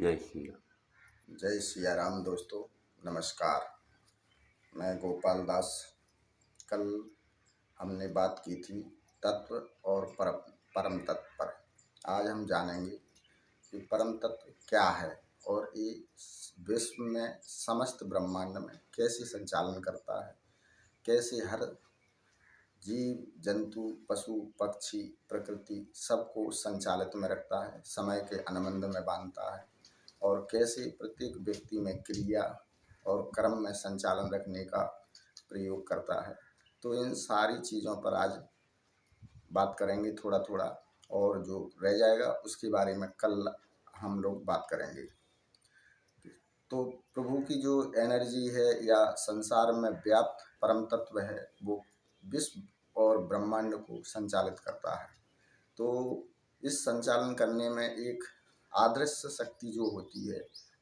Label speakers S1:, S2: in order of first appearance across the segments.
S1: जय श्री राम।
S2: जय सिया राम। दोस्तों नमस्कार, मैं गोपाल दास। कल हमने बात की थी तत्व और परम तत्व पर। आज हम जानेंगे कि परम तत्व क्या है और ये विश्व में समस्त ब्रह्मांड में कैसे संचालन करता है, कैसे हर जीव जंतु पशु पक्षी प्रकृति सबको संचालित में रखता है, समय के अनुबंध में बांधता है और कैसे प्रत्येक व्यक्ति में क्रिया और कर्म में संचालन रखने का प्रयोग करता है। तो इन सारी चीज़ों पर आज बात करेंगे थोड़ा थोड़ा, और जो रह जाएगा उसके बारे में कल हम लोग बात करेंगे। तो प्रभु की जो एनर्जी है या संसार में व्याप्त परम तत्व है, वो विश्व और ब्रह्मांड को संचालित करता है। तो इस संचालन करने में एक आदर्श शक्ति जो होती है,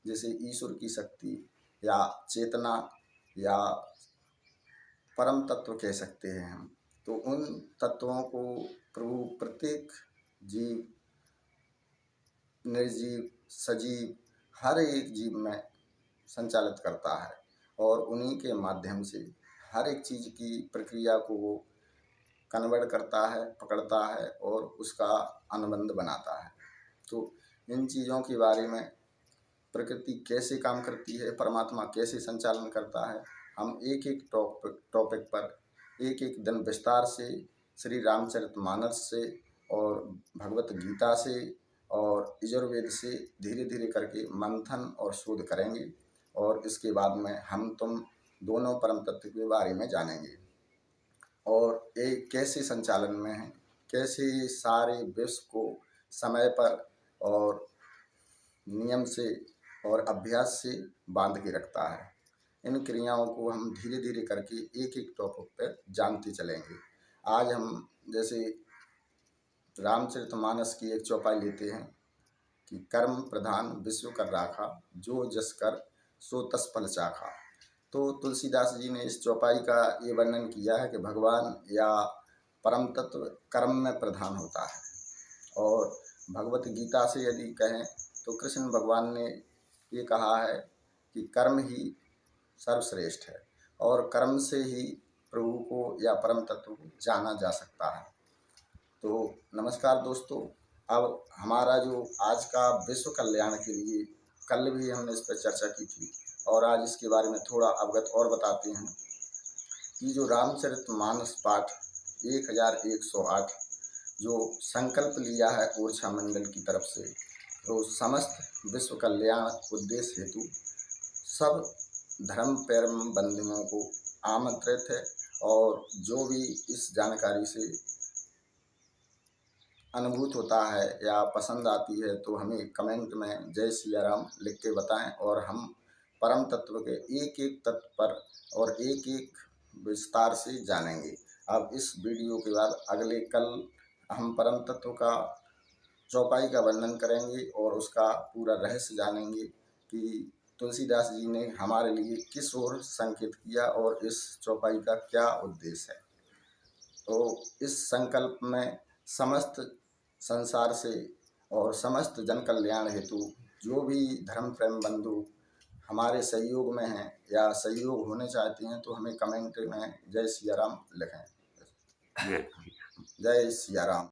S2: जैसे ईश्वर की शक्ति या चेतना या परम तत्व कह सकते हैं हम, तो उन तत्वों को प्रभु प्रत्येक जीव निर्जीव सजीव हर एक जीव में संचालित करता है और उन्हीं के माध्यम से हर एक चीज़ की प्रक्रिया को वो कन्वर्ट करता है, पकड़ता है और उसका अनुबंध बनाता है। तो इन चीज़ों के बारे में प्रकृति कैसे काम करती है, परमात्मा कैसे संचालन करता है, हम एक एक टॉपिक पर एक एक दिन विस्तार से श्री रामचरितमानस से और भगवत गीता से और यजुर्वेद से धीरे धीरे करके मंथन और शोध करेंगे और इसके बाद में हम तुम दोनों परम तत्व के बारे में जानेंगे और ये कैसे संचालन में है, कैसे सारे विश्व को समय पर और नियम से और अभ्यास से बांध के रखता है। इन क्रियाओं को हम धीरे धीरे करके एक एक टॉपिक पर जानते चलेंगे। आज हम जैसे रामचरितमानस की एक चौपाई लेते हैं कि कर्म प्रधान विश्व कर राखा, जो जस कर सो तस फल चाखा। तो तुलसीदास जी ने इस चौपाई का ये वर्णन किया है कि भगवान या परम तत्व कर्म में प्रधान होता है। और भगवत गीता से यदि कहें तो कृष्ण भगवान ने ये कहा है कि कर्म ही सर्वश्रेष्ठ है और कर्म से ही प्रभु को या परम तत्व को जाना जा सकता है। तो नमस्कार दोस्तों, अब हमारा जो आज का विश्व कल्याण के लिए कल भी हमने इस पर चर्चा की थी और आज इसके बारे में थोड़ा अवगत और बताते हैं कि जो रामचरितमानस पाठ 1108 जो संकल्प लिया है ओरछा मंडल की तरफ से, तो समस्त विश्व कल्याण उद्देश्य हेतु सब धर्म पैरम बंधुओं को आमंत्रित है और जो भी इस जानकारी से अनुभूत होता है या पसंद आती है तो हमें कमेंट में जय सिया राम लिख के बताएं और हम परम तत्व के एक एक तत्व पर और एक एक विस्तार से जानेंगे। अब इस वीडियो के बाद अगले कल हम परम तत्व का चौपाई का वर्णन करेंगे और उसका पूरा रहस्य जानेंगे कि तुलसीदास जी ने हमारे लिए किस ओर संकेत किया और इस चौपाई का क्या उद्देश्य है। तो इस संकल्प में समस्त संसार से और समस्त जन कल्याण हेतु जो भी धर्म प्रेम बंधु हमारे सहयोग में हैं या सहयोग होने चाहते हैं तो हमें कमेंट में जय सिया राम लिखें।
S1: जय
S2: जय सिया राम।